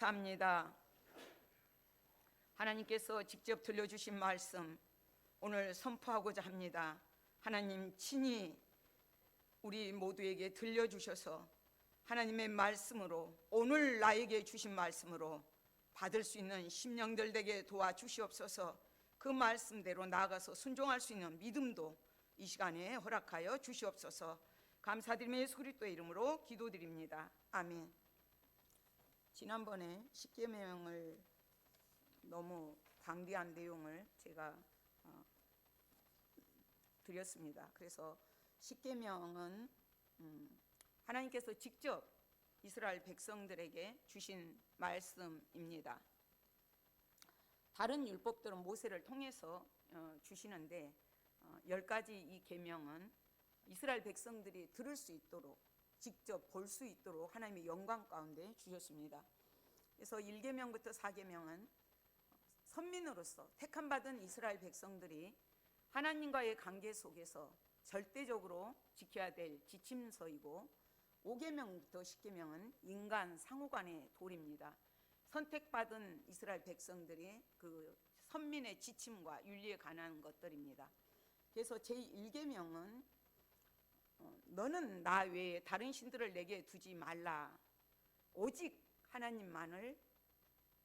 감사합니다. 하나님께서 직접 들려주신 말씀 오늘 선포하고자 합니다. 하나님 친히 우리 모두에게 들려주셔서 하나님의 말씀으로, 오늘 나에게 주신 말씀으로 받을 수 있는 심령들 되게 도와주시옵소서. 그 말씀대로 나아가서 순종할 수 있는 믿음도 이 시간에 허락하여 주시옵소서. 감사드리며 예수 그리스도의 이름으로 기도드립니다. 아멘. 지난번에 십계명을 너무 방대한 내용을 제가 드렸습니다. 그래서 십계명은 하나님께서 직접 이스라엘 백성들에게 주신 말씀입니다. 다른 율법들은 모세를 통해서 주시는데 10가지 이 계명은 이스라엘 백성들이 들을 수 있도록, 직접 볼 수 있도록 하나님의 영광 가운데 주셨습니다. 그래서 1계명부터 4계명은 선민으로서 택함받은 이스라엘 백성들이 하나님과의 관계 속에서 절대적으로 지켜야 될 지침서이고, 5계명부터 10계명은 인간 상호간의 도리입니다. 선택받은 이스라엘 백성들이 그 선민의 지침과 윤리에 관한 것들입니다. 그래서 제1계명은 너는 나 외에 다른 신들을 내게 두지 말라, 오직 하나님만을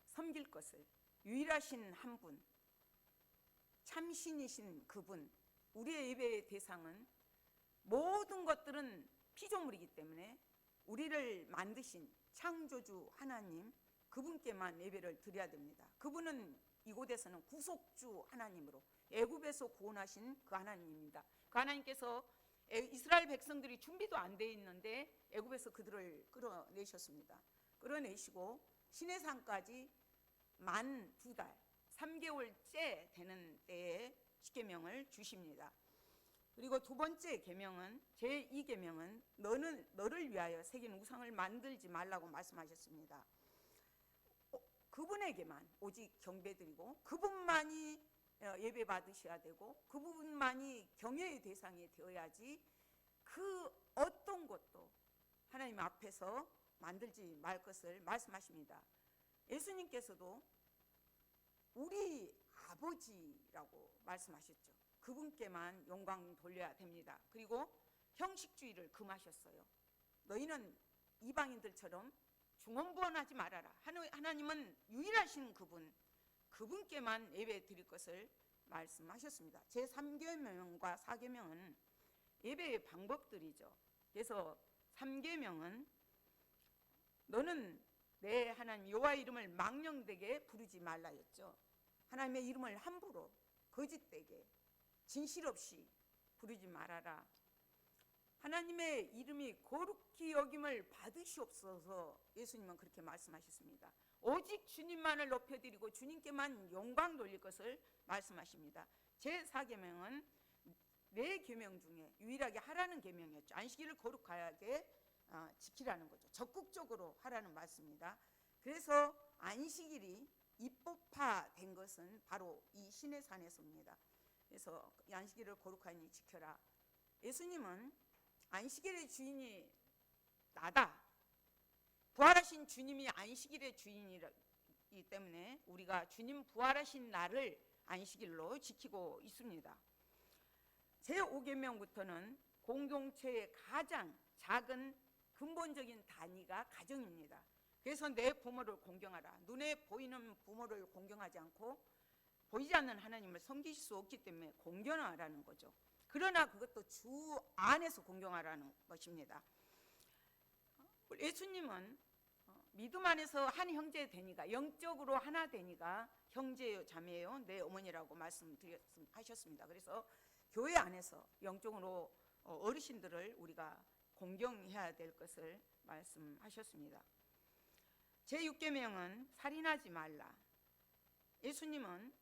섬길 것을, 유일하신 한 분, 참신이신 그분, 우리의 예배의 대상은 모든 것들은 피조물이기 때문에 우리를 만드신 창조주 하나님, 그분께만 예배를 드려야 됩니다. 그분은 이곳에서는 구속주 하나님으로 애굽에서 구원하신 그 하나님입니다. 그 하나님께서 이스라엘 백성들이 준비도 안 돼 있는데 애굽에서 그들을 끌어내셨습니다. 끌어내시고 시내산까지 만 2달 3개월째 되는 때에 십계명을 주십니다. 그리고 두 번째 계명은 제2계명은 너를 위하여 새긴 우상을 만들지 말라고 말씀하셨습니다. 그분에게만 오직 경배드리고 그분만이 예배 받으셔야 되고 그분만이 경외의 대상이 되어야지 그 어떤 것도 하나님 앞에서 만들지 말 것을 말씀하십니다. 예수님께서도 우리 아버지라고 말씀하셨죠. 그분께만 영광 돌려야 됩니다. 그리고 형식주의를 금하셨어요. 너희는 이방인들처럼 중언부언하지 말아라. 하나님은 유일하신 그분께만 예배 드릴 것을 말씀하셨습니다. 제3계명과 4계명은 예배의 방법들이죠. 그래서 3계명은 너는 내 하나님 여호와의 이름을 망령되게 부르지 말라였죠. 하나님의 이름을 함부로 거짓되게 진실 없이 부르지 말아라. 하나님의 이름이 거룩히 여김을 받으시옵소서. 예수님은 그렇게 말씀하셨습니다. 오직 주님만을 높여드리고 주님께만 영광 돌릴 것을 말씀하십니다. 제4계명은 4계명 중에 유일하게 하라는 계명이었죠. 안식일을 거룩하게 지키라는 거죠. 적극적으로 하라는 말씀입니다. 그래서 안식일이 입법화된 것은 바로 이 시내산에서입니다. 그래서 안식일을 거룩하니 지켜라. 예수님은 안식일의 주인이 나다. 부활하신 주님이 안식일의 주인이기 때문에 우리가 주님 부활하신 날을 안식일로 지키고 있습니다. 제5계명부터는 공동체의 가장 작은 근본적인 단위가 가정입니다. 그래서 내 부모를 공경하라. 눈에 보이는 부모를 공경하지 않고 보이지 않는 하나님을 섬기실 수 없기 때문에 공경하라는 거죠. 그러나 그것도 주 안에서 공경하라는 것입니다. 예수님은 믿음 안에서 한 형제 되니가, 영적으로 하나 되니가 형제요 자매요 내 어머니라고 말씀하셨습니다. 그래서 교회 안에서 영적으로 어르신들을 우리가 공경해야 될 것을 말씀하셨습니다. 제6계명은 살인하지 말라. 예수님은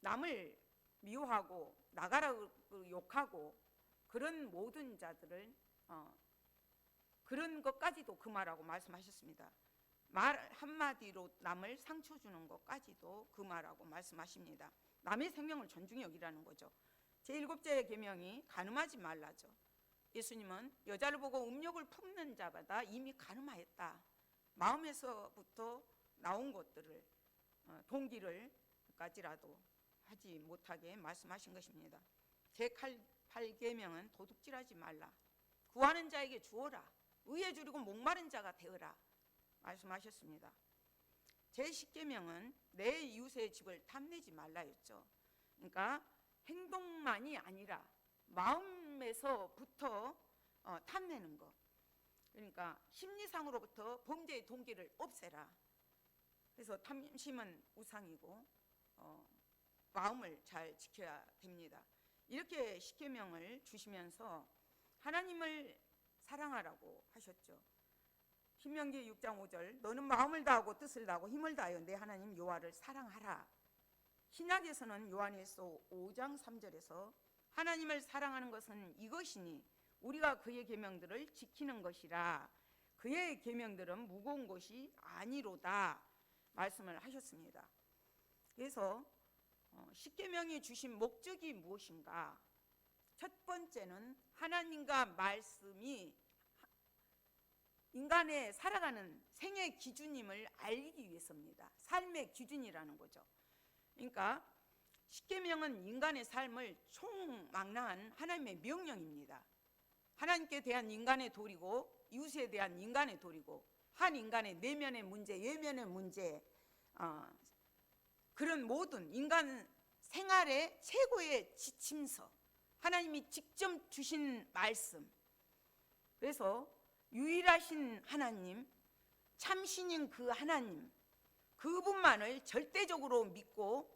남을 미워하고 나가라고 욕하고 그런 모든 자들을 그런 것까지도 금하라고 말씀하셨습니다. 말 한마디로 남을 상처 주는 것까지도 금하라고 말씀하십니다. 남의 생명을 존중히 여기라는 거죠. 제7째 계명이 간음하지 말라죠. 예수님은 여자를 보고 음욕을 품는 자마다 이미 간음하였다. 마음에서부터 것들을 동기를까지라도 하지 못하게 말씀하신 것입니다. 제8계명은 도둑질하지 말라, 구하는 자에게 주어라, 의에 주리고 목마른 자가 되어라 말씀하셨습니다. 제10계명은 내 이웃의 집을 탐내지 말라였죠. 그러니까 행동만이 아니라 마음에서부터 탐내는 것, 그러니까 심리상으로부터 범죄의 동기를 없애라. 그래서 탐심은 우상이고 마음을 잘 지켜야 됩니다. 이렇게 10계명을 주시면서 하나님을 사랑하라고 하셨죠. 신명기 6장 5절, 너는 마음을 다하고 뜻을 다하고 힘을 다하여 내 하나님 여호와를 사랑하라. 신약에서는 요한일서 5장 3절에서 하나님을 사랑하는 것은 이것이니 우리가 그의 계명들을 지키는 것이라, 그의 계명들은 무거운 것이 아니로다 말씀을 하셨습니다. 그래서 10계명이 주신 목적이 무엇인가? 첫 번째는 하나님과 말씀이 인간의 살아가는 생애 기준임을 알기 위해서입니다. 삶의 기준이라는 거죠. 그러니까 10계명은 인간의 삶을 총망라한 하나님의 명령입니다. 하나님께 대한 인간의 도리고 이웃에 대한 인간의 도리고 한 인간의 내면의 문제, 외면의 문제, 그런 모든 인간 생활의 최고의 지침서, 하나님이 직접 주신 말씀. 그래서 유일하신 하나님, 참신인 그 하나님, 그분만을 절대적으로 믿고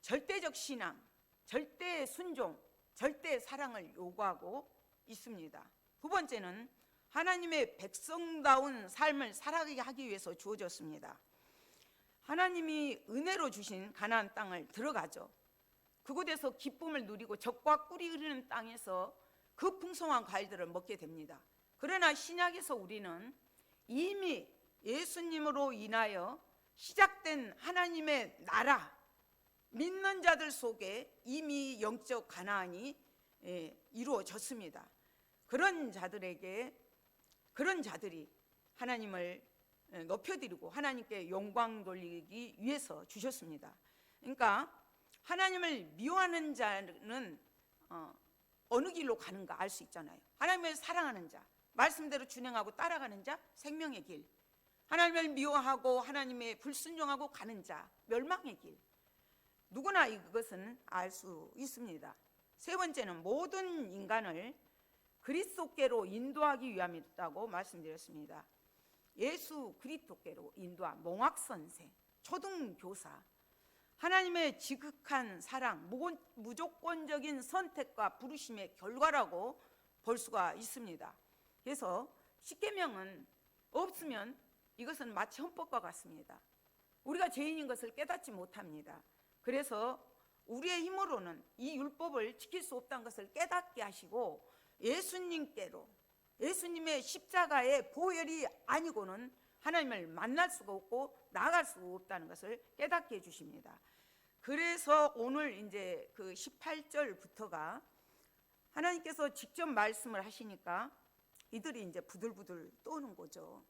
절대적 신앙, 절대 순종, 절대 사랑을 요구하고 있습니다. 두 번째는 하나님의 백성다운 삶을 살아가게 하기 위해서 주어졌습니다. 하나님이 은혜로 주신 가나안 땅을 들어가죠. 그곳에서 기쁨을 누리고 젖과 꿀이 흐르는 땅에서 그 풍성한 과일들을 먹게 됩니다. 그러나 신약에서 우리는 이미 예수님으로 인하여 시작된 하나님의 나라, 믿는 자들 속에 이미 영적 가나안이 이루어졌습니다. 그런 자들이 하나님을 높여드리고 하나님께 영광 돌리기 위해서 주셨습니다. 그러니까 하나님을 미워하는 자는 어느 길로 가는가 알 수 있잖아요. 하나님을 사랑하는 자, 말씀대로 준행하고 따라가는 자, 생명의 길. 하나님을 미워하고 하나님의 불순종하고 가는 자, 멸망의 길. 누구나 이것은 알 수 있습니다. 세 번째는 모든 인간을 그리스도께로 인도하기 위함이었다고 말씀드렸습니다. 예수 그리스도께로 인도한 몽학선생, 초등교사, 하나님의 지극한 사랑, 무조건적인 선택과 부르심의 결과라고 볼 수가 있습니다. 그래서 10계명은 없으면 이것은 마치 헌법과 같습니다. 우리가 죄인인 것을 깨닫지 못합니다. 그래서 우리의 힘으로는 이 율법을 지킬 수 없다는 것을 깨닫게 하시고 예수님께로, 예수님의 십자가의 보혈이 아니고는 하나님을 만날 수가 없고 나아갈 수가 없다는 것을 깨닫게 해주십니다. 그래서 오늘 이제 그 18절부터가 하나님께서 직접 말씀을 하시니까 이들이 이제 부들부들 떠는 거죠.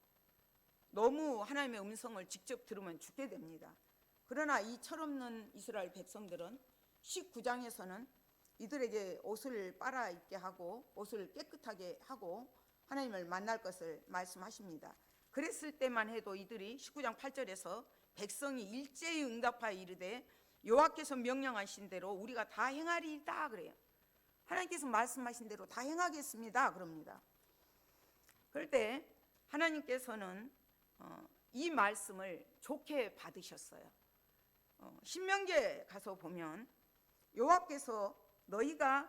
너무 하나님의 음성을 직접 들으면 죽게 됩니다. 그러나 이 철없는 이스라엘 백성들은 19장에서는 이들에게 옷을 빨아 입게 하고 옷을 깨끗하게 하고 하나님을 만날 것을 말씀하십니다. 그랬을 때만 해도 이들이 19장 8절에서 백성이 일제히 응답하여 이르되 여호와께서 명령하신 대로 우리가 다 행하리이다 그래요. 하나님께서 말씀하신 대로 다 행하겠습니다 그럽니다. 그럴 때 하나님께서는 이 말씀을 좋게 받으셨어요. 신명기에 가서 보면 여호와께서 너희가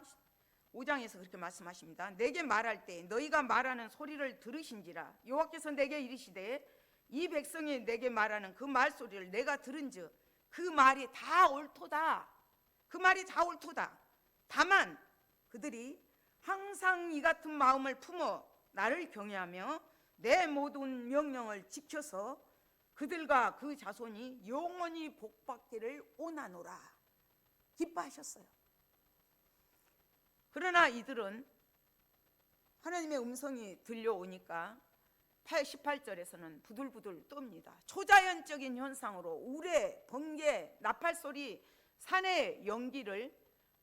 5장에서 그렇게 말씀하십니다. 내게 말할 때 너희가 말하는 소리를 들으신지라 여호와께서 내게 이르시되 이 백성이 내게 말하는 그 말소리를 내가 들은즉 그 말이 다 옳도다. 그 말이 다 옳도다. 다만 그들이 항상 이 같은 마음을 품어 나를 경외하며 내 모든 명령을 지켜서 그들과 그 자손이 영원히 복받기를 원하노라. 기뻐하셨어요. 그러나 이들은 하나님의 음성이 들려오니까 18절에서는 부들부들 떱니다. 초자연적인 현상으로 우레, 번개, 나팔소리, 산의 연기를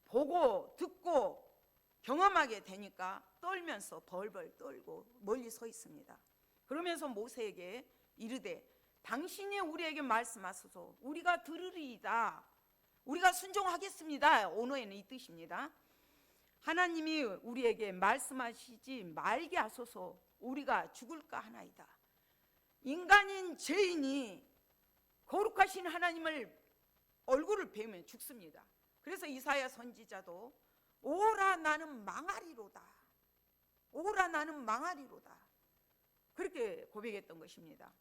보고 듣고 경험하게 되니까 떨면서 벌벌 떨고 멀리 서 있습니다. 그러면서 모세에게 이르되 당신이 우리에게 말씀하소서 우리가 들으리이다. 우리가 순종하겠습니다. 언어에는 이 뜻입니다. 하나님이 우리에게 말씀하시지 말게 하소서 우리가 죽을까 하나이다. 인간인 죄인이 거룩하신 하나님을 얼굴을 뵈면 죽습니다. 그래서 이사야 선지자도 오라 나는 망하리로다. 오라 나는 망하리로다. 그렇게 고백했던 것입니다.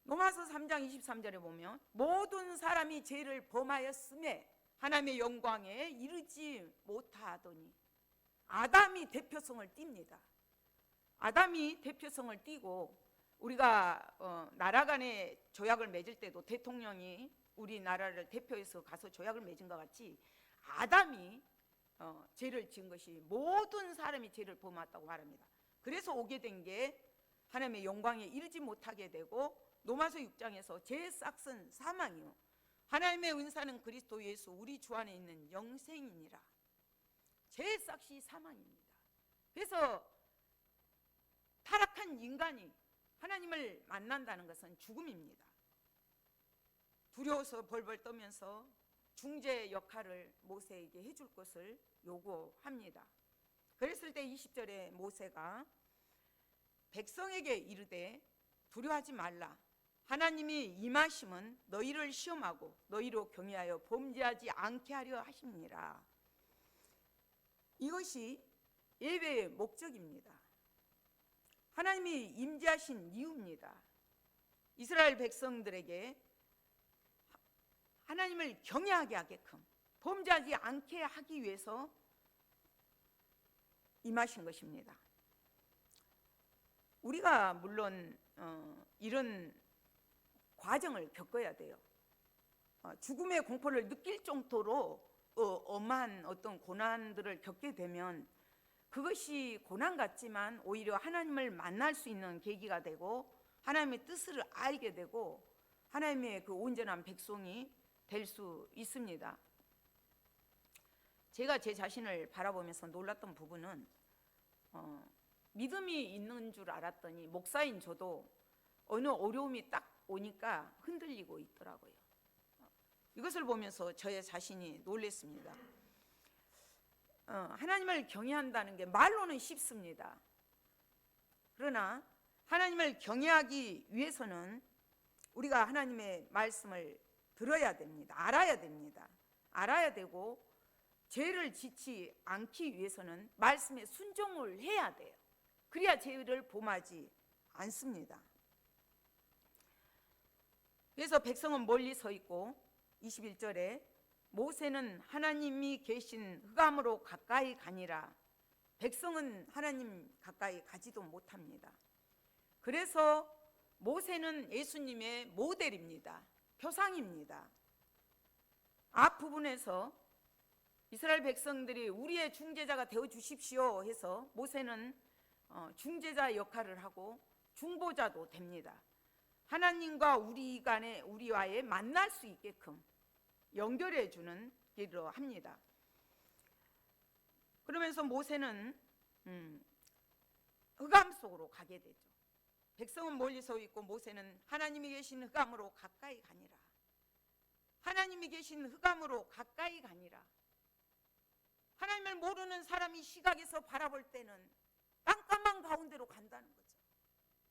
로마서 3장 23절에 보면 모든 사람이 죄를 범하였음에 하나님의 영광에 이르지 못하더니 아담이 대표성을 띱니다. 아담이 대표성을 띠고 우리가 나라 간의 조약을 맺을 때도 대통령이 우리나라를 대표해서 가서 조약을 맺은 것 같이 아담이 죄를 지은 것이 모든 사람이 죄를 범했다고 말합니다. 그래서 오게 된 게 하나님의 영광에 이르지 못하게 되고 로마서 6장에서 죄의 싹은 사망이요 하나님의 은사는 그리스도 예수 우리 주 안에 있는 영생이니라. 죄의 싹이 사망입니다. 그래서 타락한 인간이 하나님을 만난다는 것은 죽음입니다. 두려워서 벌벌 떠면서 중재 역할을 모세에게 해줄 것을 요구합니다. 그랬을 때 20절에 모세가 백성에게 이르되 두려워하지 말라. 하나님이 임하심은 너희를 시험하고 너희로 경외하여 범죄하지 않게 하려 하심니라. 이것이 예배의 목적입니다. 하나님이 임재하신 이유입니다. 이스라엘 백성들에게 하나님을 경외하게 하게끔 범죄하지 않게 하기 위해서 임하신 것입니다. 우리가 물론 이런 과정을 겪어야 돼요. 죽음의 공포를 느낄 정도로 엄한 어떤 고난들을 겪게 되면 그것이 고난 같지만 오히려 하나님을 만날 수 있는 계기가 되고 하나님의 뜻을 알게 되고 하나님의 그 온전한 백성이 될 수 있습니다. 제가 제 자신을 바라보면서 놀랐던 부분은 믿음이 있는 줄 알았더니 목사인 저도 어느 어려움이 딱 오니까 흔들리고 있더라고요. 이것을 보면서 저의 자신이 놀랐습니다. 하나님을 경외한다는 게 말로는 쉽습니다. 그러나 하나님을 경외하기 위해서는 우리가 하나님의 말씀을 들어야 됩니다. 알아야 됩니다. 알아야 되고 죄를 짓지 않기 위해서는 말씀에 순종을 해야 돼요. 그래야 죄를 범하지 않습니다. 그래서 백성은 멀리 서 있고 21절에 모세는 하나님이 계신 흑암으로 가까이 가니라. 백성은 하나님 가까이 가지도 못합니다. 그래서 모세는 예수님의 모델입니다. 표상입니다. 앞부분에서 이스라엘 백성들이 우리의 중재자가 되어 주십시오 해서 모세는 중재자 역할을 하고 중보자도 됩니다. 하나님과 우리와의 만날 수 있게끔 연결해 주는 일을 합니다. 그러면서 모세는 흑암 속으로 가게 되죠. 백성은 멀리 서 있고 모세는 하나님이 계신 흑암으로 가까이 가니라. 하나님이 계신 흑암으로 가까이 가니라. 하나님을 모르는 사람이 시각에서 바라볼 때는 깜깜한 가운데로 간다는 거죠.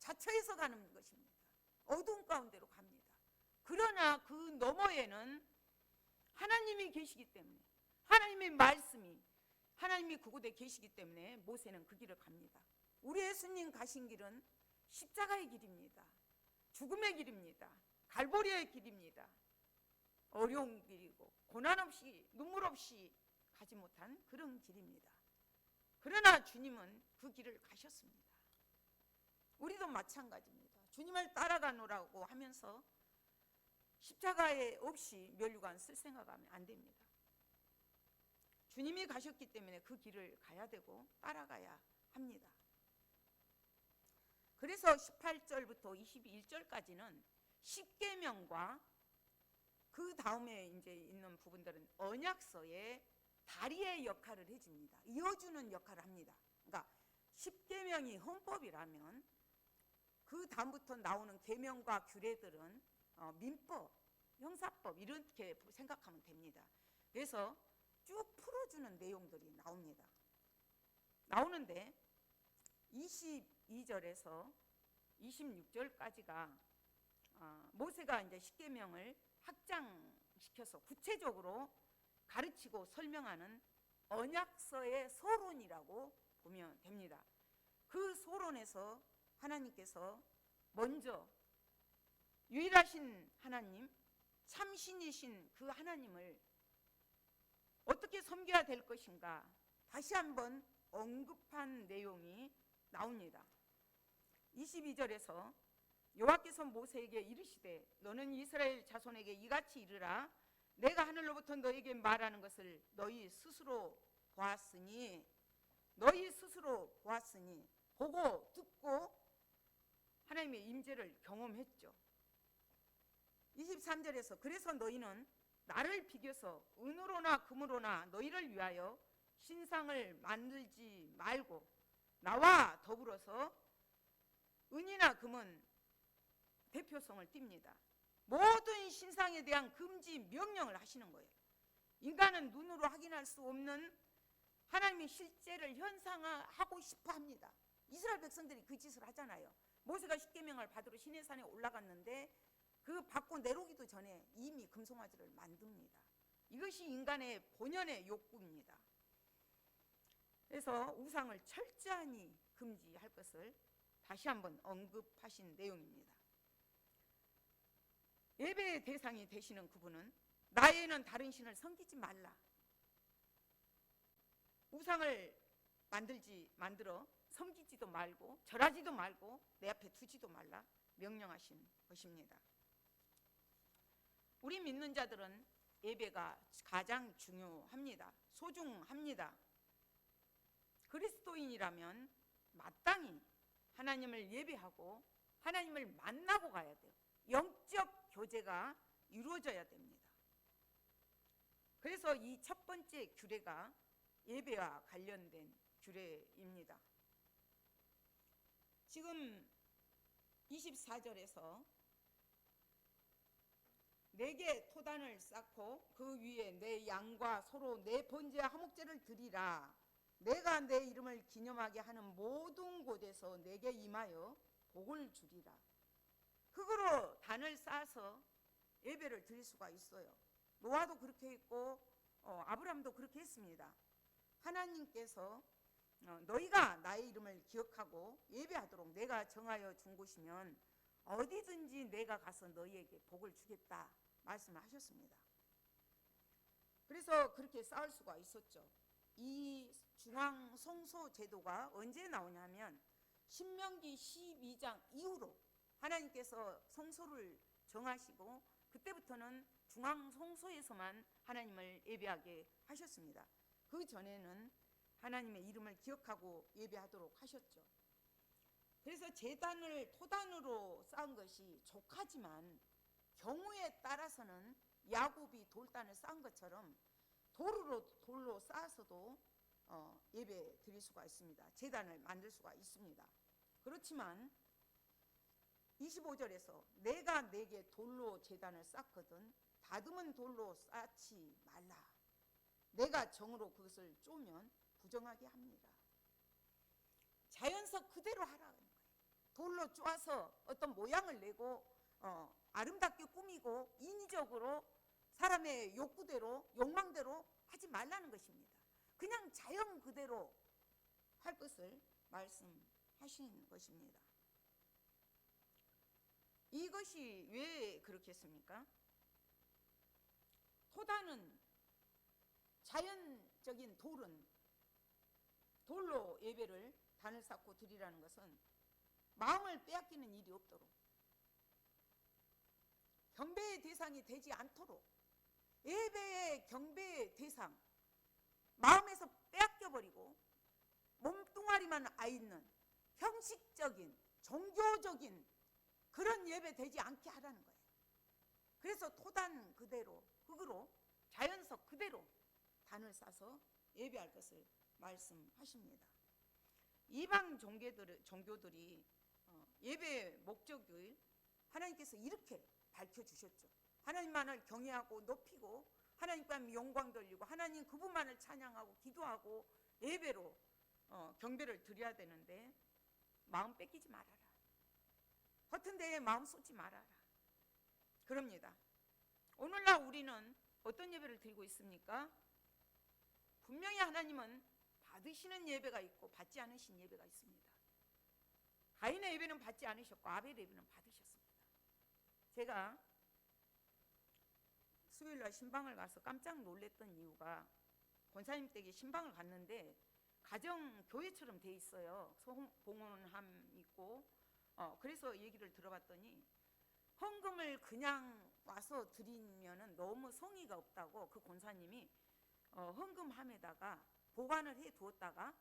자처해서 가는 것입니다. 어두운 가운데로 갑니다. 그러나 그 너머에는 하나님이 계시기 때문에 하나님의 말씀이 하나님이 그곳에 계시기 때문에 모세는 그 길을 갑니다. 우리 예수님 가신 길은 십자가의 길입니다. 죽음의 길입니다. 갈보리의 길입니다. 어려운 길이고 고난 없이 눈물 없이 가지 못한 그런 길입니다. 그러나 주님은 그 길을 가셨습니다. 우리도 마찬가지입니다. 주님을 따라가노라고 하면서 십자가에 없이 면류관 쓸 생각하면 안 됩니다. 주님이 가셨기 때문에 그 길을 가야 되고 따라가야 합니다. 그래서 18절부터 21절까지는 십계명과 그 다음에 이제 있는 부분들은 언약서의 다리의 역할을 해줍니다. 이어주는 역할을 합니다. 그러니까 십계명이 헌법이라면 그 다음부터 나오는 계명과 규례들은 민법, 형사법 이렇게 생각하면 됩니다. 그래서 쭉 풀어주는 내용들이 나오는데 22절에서 26절까지가 모세가 이제 십계명을 확장시켜서 구체적으로 가르치고 설명하는 언약서의 서론이라고 보면 됩니다. 그 서론에서 하나님께서 먼저 유일하신 하나님, 참신이신 그 하나님을 어떻게 섬겨야 될 것인가 다시 한번 언급한 내용이 나옵니다. 22절에서 여호와께서 모세에게 이르시되 너는 이스라엘 자손에게 이같이 이르라. 내가 하늘로부터 너에게 말하는 것을 너희 스스로 보았으니 보고 듣고 하나님의 임재를 경험했죠. 23절에서 그래서 너희는 나를 비교서 은으로나 금으로나 너희를 위하여 신상을 만들지 말고 나와 더불어서 은이나 금은 대표성을 띱니다. 모든 신상에 대한 금지 명령을 하시는 거예요. 인간은 눈으로 확인할 수 없는 하나님의 실제를 현상화하고 싶어 합니다. 이스라엘 백성들이 그 짓을 하잖아요. 모세가 십계명을 받으러 시내산에 올라갔는데 그 받고 내려오기도 전에 이미 금송아지를 만듭니다. 이것이 인간의 본연의 욕구입니다. 그래서 우상을 철저히 금지할 것을 다시 한번 언급하신 내용입니다. 예배의 대상이 되시는 그분은 나에는 다른 신을 섬기지 말라. 우상을 만들어 섬기지도 말고 절하지도 말고 내 앞에 두지도 말라 명령하신 것입니다. 우리 믿는 자들은 예배가 가장 중요합니다. 소중합니다. 그리스도인이라면 마땅히 하나님을 예배하고 하나님을 만나고 가야 돼요. 영적 교제가 이루어져야 됩니다. 그래서 이 첫 번째 규례가 예배와 관련된 규례입니다. 지금 24절에서 내게 토단을 쌓고 그 위에 내 양과 소로 내 번제와 화목제를 드리라. 내가 내 이름을 기념하게 하는 모든 곳에서 내게 임하여 복을 주리라. 흙으로 단을 쌓아서 예배를 드릴 수가 있어요. 노아도 그렇게 했고 아브라함도 그렇게 했습니다. 하나님께서 너희가 나의 이름을 기억하고 예배하도록 내가 정하여 준 곳이면 어디든지 내가 가서 너희에게 복을 주겠다 말씀하셨습니다. 그래서 그렇게 쌓을 수가 있었죠. 이 중앙 성소 제도가 언제 나오냐면 신명기 12장 이후로 하나님께서 성소를 정하시고 그때부터는 중앙 성소에서만 하나님을 예배하게 하셨습니다. 그 전에는 하나님의 이름을 기억하고 예배하도록 하셨죠. 그래서 제단을 토단으로 쌓은 것이 족하지만 경우에 따라서는 야곱이 돌단을 쌓은 것처럼 돌로 쌓아서도 예배 드릴 수가 있습니다. 제단을 만들 수가 있습니다. 그렇지만 25절에서 내가 내게 돌로 제단을 쌓거든 다듬은 돌로 쌓지 말라. 내가 정으로 그것을 쪼면 부정하게 합니다. 자연석 그대로 하라는 거예요. 돌로 쪼아서 어떤 모양을 내고 아름답게 꾸미고 인위적으로 사람의 욕구대로 욕망대로 하지 말라는 것입니다. 그냥 자연 그대로 할 것을 말씀하신 것입니다. 이것이 왜 그렇겠습니까? 토단은 자연적인 돌로 예배를 단을 쌓고 드리라는 것은 마음을 빼앗기는 일이 없도록 경배의 대상이 되지 않도록 예배의 경배의 대상 마음에서 빼앗겨버리고 몸뚱아리만 아 있는 형식적인 종교적인 그런 예배 되지 않게 하라는 거예요. 그래서 토단 그대로, 흙으로, 자연석 그대로 단을 싸서 예배할 것을 말씀하십니다. 이방 종교들이 예배의 목적을 하나님께서 이렇게 밝혀주셨죠. 하나님만을 경외하고 높이고 하나님께 영광 돌리고 하나님 그분만을 찬양하고 기도하고 예배로 경배를 드려야 되는데 마음 뺏기지 말아라. 허튼 데에 마음 쏟지 말아라. 그럽니다. 오늘날 우리는 어떤 예배를 드리고 있습니까? 분명히 하나님은 받으시는 예배가 있고 받지 않으신 예배가 있습니다. 가인의 예배는 받지 않으셨고 아벨의 예배는 받으셨습니다. 제가 수요일날 신방을 가서 깜짝 놀랐던 이유가 권사님 댁에 신방을 갔는데 가정 교회처럼 돼 있어요. 봉헌함 있고 그래서 얘기를 들어봤더니 헌금을 그냥 와서 드리면은 너무 성의가 없다고 그 권사님이 헌금함에다가 보관을 해 두었다가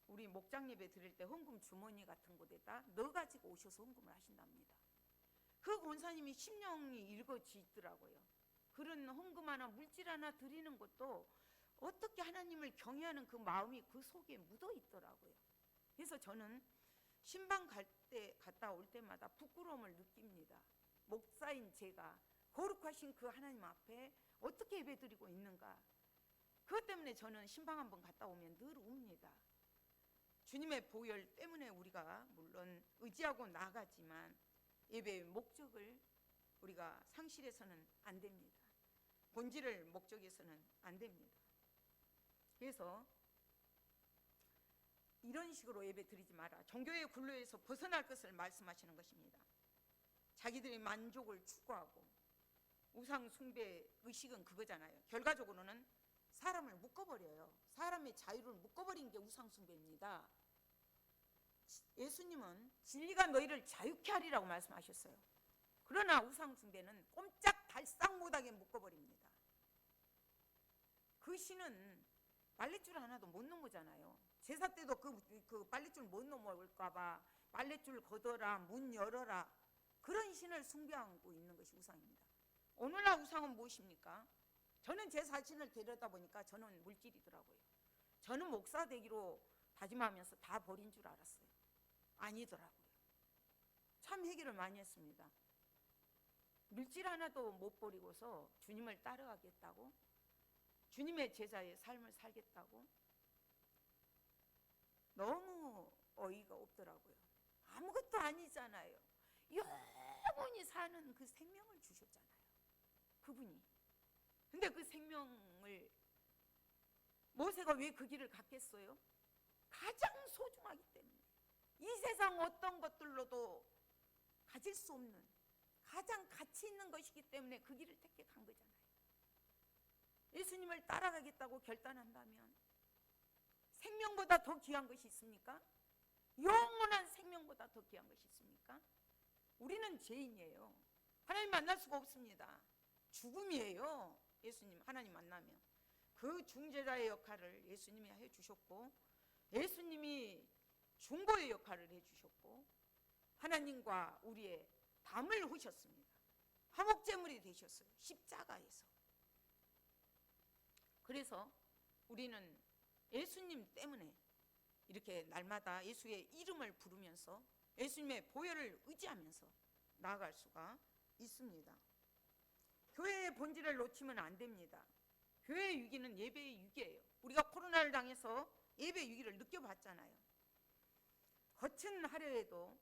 우리 목장 예배 드릴 때 헌금 주머니 같은 곳에다 넣어가지고 오셔서 헌금을 하신답니다. 그 권사님이 심령이 읽어지더라고요. 그런 헌금 하나 물질 하나 드리는 것도 어떻게 하나님을 경외하는 그 마음이 그 속에 묻어 있더라고요. 그래서 저는 신방 갔다 올 때마다 부끄러움을 느낍니다. 목사인 제가 거룩하신 그 하나님 앞에 어떻게 예배드리고 있는가. 그것 때문에 저는 신방 한번 갔다 오면 늘 웁니다. 주님의 보혈 때문에 우리가 물론 의지하고 나가지만 예배의 목적을 우리가 상실해서는 안 됩니다. 본질을 목적해서는 안 됩니다. 그래서 이런 식으로 예배 드리지 마라. 종교의 굴레에서 벗어날 것을 말씀하시는 것입니다. 자기들의 만족을 추구하고 우상 숭배 의식은 그거잖아요. 결과적으로는 사람을 묶어버려요. 사람의 자유를 묶어버린 게 우상 숭배입니다. 예수님은 진리가 너희를 자유케 하리라고 말씀하셨어요. 그러나 우상 숭배는 꼼짝달싹 못하게 묶어버립니다. 그 신은 빨랫줄 하나도 못 넘어잖아요. 제사 때도 그 빨랫줄 못 넘어올까봐 빨랫줄 걷어라, 문 열어라, 그런 신을 숭배하고 있는 것이 우상입니다. 오늘날 우상은 무엇입니까? 저는 제 자신을 들여다보니까 저는 물질이더라고요. 저는 목사 되기로 다짐하면서 다 버린 줄 알았어요. 아니더라고요. 참 회개를 많이 했습니다. 물질 하나도 못 버리고서 주님을 따라가겠다고, 주님의 제자의 삶을 살겠다고, 너무 어이가 없더라고요. 아무것도 아니잖아요. 영원히 사는 그 생명을 주셨잖아요, 그분이. 근데 그 생명을 모세가 왜 그 길을 갔겠어요? 가장 소중하기 때문에. 이 세상 어떤 것들로도 가질 수 없는 가장 가치 있는 것이기 때문에 그 길을 택해 간 거잖아요. 예수님을 따라가겠다고 결단한다면 생명보다 더 귀한 것이 있습니까? 영원한 생명보다 더 귀한 것이 있습니까? 우리는 죄인이에요. 하나님 만날 수가 없습니다. 죽음이에요. 예수님 하나님 만나면. 그 중재자의 역할을 예수님이 해주셨고, 예수님이 중보의 역할을 해주셨고, 하나님과 우리의 담을 하셨습니다. 화목제물이 되셨어요, 십자가에서. 그래서 우리는 예수님 때문에 이렇게 날마다 예수의 이름을 부르면서 예수님의 보혈을 의지하면서 나아갈 수가 있습니다. 교회의 본질을 놓치면 안 됩니다. 교회의 위기는 예배의 위기예요. 우리가 코로나를 당해서 예배의 위기를 느껴봤잖아요. 거친 하루에도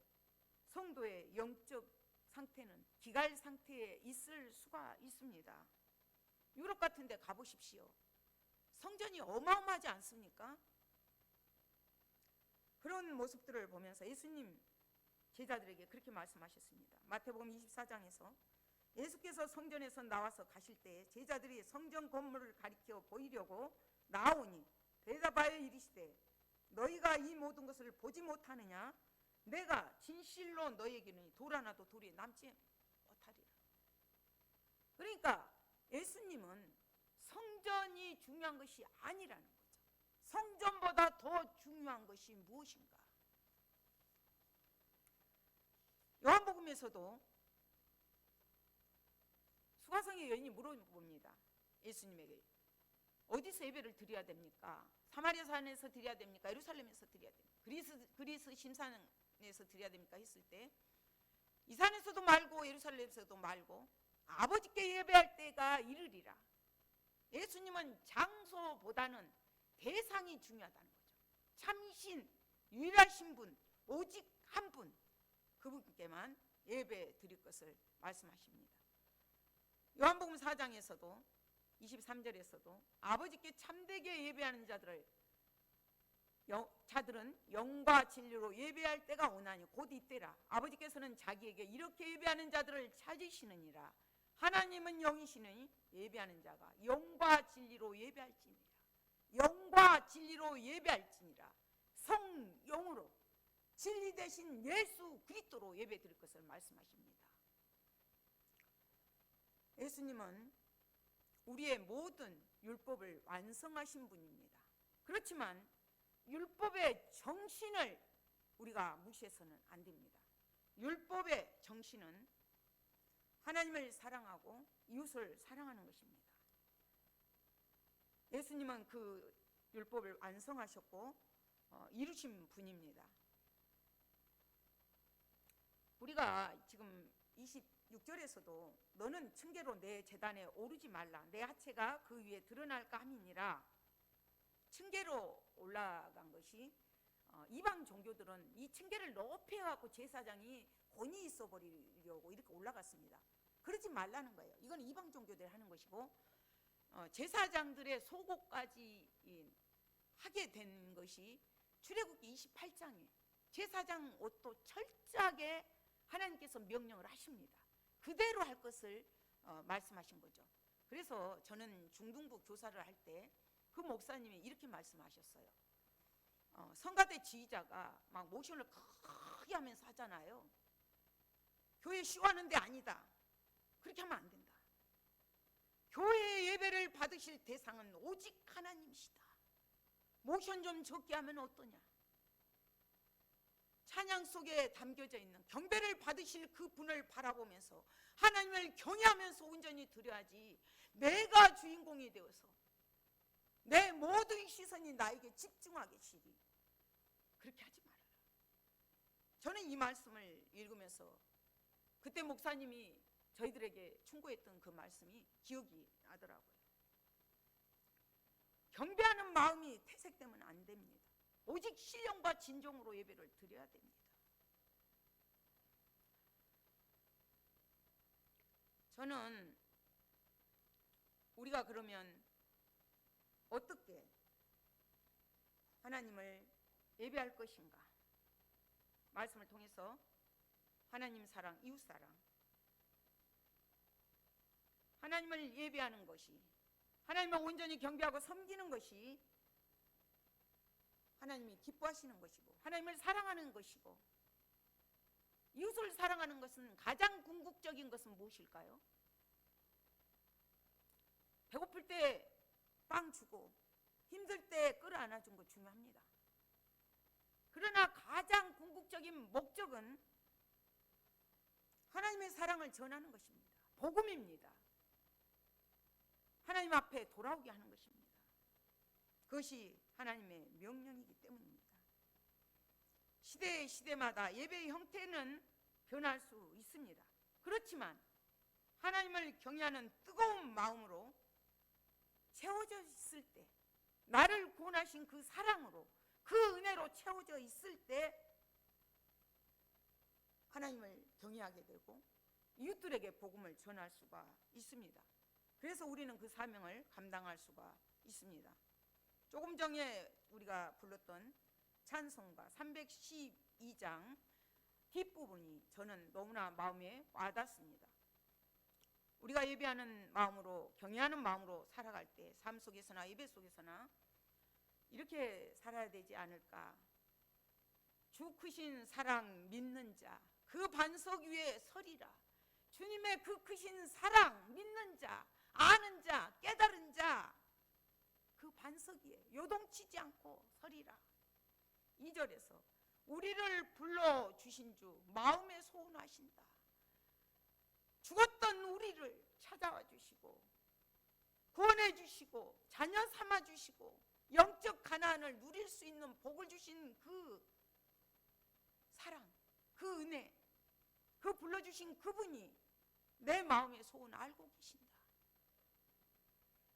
성도의 영적 상태는 기갈 상태에 있을 수가 있습니다. 유럽 같은 데 가보십시오. 성전이 어마어마하지 않습니까? 그런 모습들을 보면서 예수님 제자들에게 그렇게 말씀하셨습니다. 마태복음 24장에서 예수께서 성전에서 나와서 가실 때 제자들이 성전 건물을 가리켜 보이려고 나오니 대답하여 이르시되 너희가 이 모든 것을 보지 못하느냐? 내가 진실로 너희에게는 돌 하나도 돌이 남지 못하리라. 그러니까 예수님은 성전이 중요한 것이 아니라는 거죠. 성전보다 더 중요한 것이 무엇인가? 요한복음에서도 수가성의 여인이 물어봅니다. 예수님에게 어디서 예배를 드려야 됩니까? 사마리아 산에서 드려야 됩니까? 예루살렘에서 드려야 됩니까? 그리스 심산에서 드려야 됩니까? 했을 때 이 산에서도 말고 예루살렘에서도 말고 아버지께 예배할 때가 이르리라. 예수님은 장소보다는 대상이 중요하다는 거죠. 참신, 유일하신 분, 오직 한 분, 그분께만 예배 드릴 것을 말씀하십니다. 요한복음 4장에서도 23절에서도 아버지께 참되게 예배하는 자들은 영과 진리로 예배할 때가 오나니 곧 이때라. 아버지께서는 자기에게 이렇게 예배하는 자들을 찾으시느니라. 하나님은 영이시니 예배하는 자가 영과 진리로 예배할지니라. 영과 진리로 예배할지니라. 성령으로 진리 대신 예수 그리스도로 예배 드릴 것을 말씀하십니다. 예수님은 우리의 모든 율법을 완성하신 분입니다. 그렇지만 율법의 정신을 우리가 무시해서는 안 됩니다. 율법의 정신은 하나님을 사랑하고 이웃을 사랑하는 것입니다. 예수님은 그 율법을 완성하셨고 이루신 분입니다. 우리가 지금 26절에서도 너는 층계로 내 제단에 오르지 말라. 내 하체가 그 위에 드러날까 함이니라. 층계로 올라간 것이 이방 종교들은 이 층계를 높여갖고 제사장이 권위 있어 버리려고 이렇게 올라갔습니다. 그러지 말라는 거예요. 이건 이방 종교들이 하는 것이고 제사장들의 속옷까지 하게 된 것이 출애굽기 28장에 제사장 옷도 철저하게 하나님께서 명령을 하십니다. 그대로 할 것을 말씀하신 거죠. 그래서 저는 중등부 교사를 할 때 그 목사님이 이렇게 말씀하셨어요. 성가대 지휘자가 막 모션을 크게 하면서 하잖아요. 교회 쉬워하는 데 아니다. 그렇게 하면 안 된다. 교회 예배를 받으실 대상은 오직 하나님이시다. 모션 좀 적게 하면 어떠냐. 찬양 속에 담겨져 있는 경배를 받으실 그 분을 바라보면서 하나님을 경외하면서 온전히 드려야지, 내가 주인공이 되어서 내 모든 시선이 나에게 집중하게 시리, 그렇게 하지 말아라. 저는 이 말씀을 읽으면서 그때 목사님이 저희들에게 충고했던 그 말씀이 기억이 나더라고요. 경배하는 마음이 퇴색되면 안 됩니다. 오직 신령과 진정으로 예배를 드려야 됩니다. 저는 우리가 그러면 어떻게 하나님을 예배할 것인가? 말씀을 통해서 하나님 사랑, 이웃 사랑, 하나님을 예배하는 것이, 하나님을 온전히 경배하고 섬기는 것이 하나님이 기뻐하시는 것이고 하나님을 사랑하는 것이고, 이웃을 사랑하는 것은 가장 궁극적인 것은 무엇일까요? 배고플 때 빵 주고 힘들 때 끌어안아 준 거 중요합니다. 그러나 가장 궁극적인 목적은 하나님의 사랑을 전하는 것입니다. 복음입니다. 하나님 앞에 돌아오게 하는 것입니다. 그것이 하나님의 명령이기 때문입니다. 시대마다 예배의 형태는 변할 수 있습니다. 그렇지만 하나님을 경외하는 뜨거운 마음으로 채워져 있을 때, 나를 구원하신 그 사랑으로, 그 은혜로 채워져 있을 때 하나님을 경외하게 되고 이웃들에게 복음을 전할 수가 있습니다. 그래서 우리는 그 사명을 감당할 수가 있습니다. 조금 전에 우리가 불렀던 찬송가 312장 뒷부분이 저는 너무나 마음에 와닿습니다. 우리가 예배하는 마음으로, 경외하는 마음으로 살아갈 때 삶 속에서나 예배 속에서나 이렇게 살아야 되지 않을까. 주 크신 사랑 믿는 자, 그 반석 위에 서리라. 주님의 그 크신 사랑 믿는 자, 아는 자, 깨달은 자, 그 반석 위에 요동치지 않고 서리라. 2절에서 우리를 불러주신 주 마음에 소원하신다. 죽었던 우리를 찾아와 주시고 구원해 주시고 자녀 삼아 주시고 영적 가난을 누릴 수 있는 복을 주신 그 사랑, 그 은혜, 그 불러주신 그분이 내 마음의 소원 알고 계신다.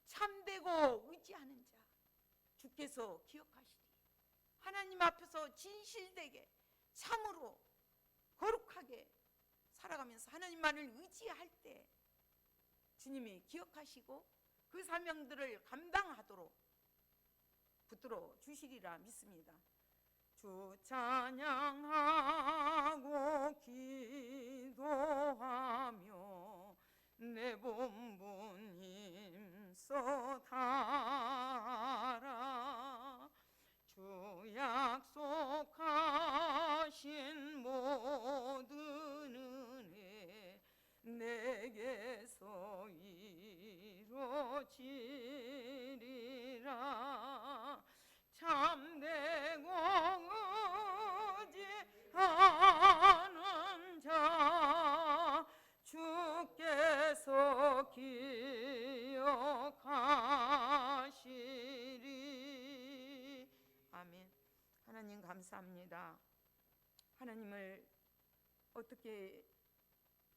참되고 의지하는 자 주께서 기억하시리. 하나님 앞에서 진실되게 참으로 거룩하게 살아가면서 하나님만을 의지할 때 주님이 기억하시고 그 사명들을 감당하도록 붙들어 주시리라 믿습니다. 주 찬양하고 기도하며 내 본분 힘써 다하라. 주 약속하신 모든 은혜 내게서 이루어지리라. 참되고 의지하는 자 주께서 기억하시리. 아멘. 하나님 감사합니다. 하나님을 어떻게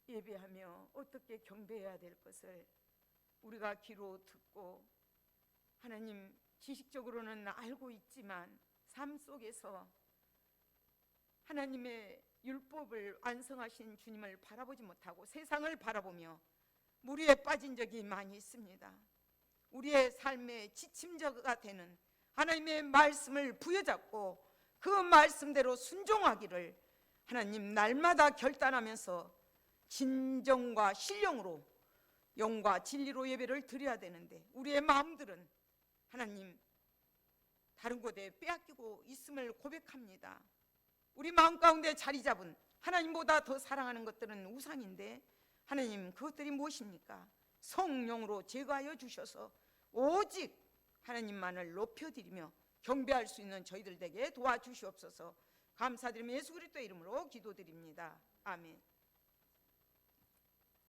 예배하며 어떻게 경배해야 될 것을 우리가 귀로 듣고 하나님 지식적으로는 알고 있지만 삶 속에서 하나님의 율법을 완성하신 주님을 바라보지 못하고 세상을 바라보며 무리에 빠진 적이 많이 있습니다. 우리의 삶의 지침자가 되는 하나님의 말씀을 부여잡고 그 말씀대로 순종하기를 하나님 날마다 결단하면서 진정과 신령으로 영과 진리로 예배를 드려야 되는데 우리의 마음들은 하나님 다른 곳에 빼앗기고 있음을 고백합니다. 우리 마음 가운데 자리 잡은 하나님보다 더 사랑하는 것들은 우상인데 하나님 그것들이 무엇입니까? 성령으로 제거하여 주셔서 오직 하나님만을 높여드리며 경배할 수 있는 저희들 되게 도와주시옵소서. 감사드리며 예수 그리스도의 이름으로 기도드립니다. 아멘.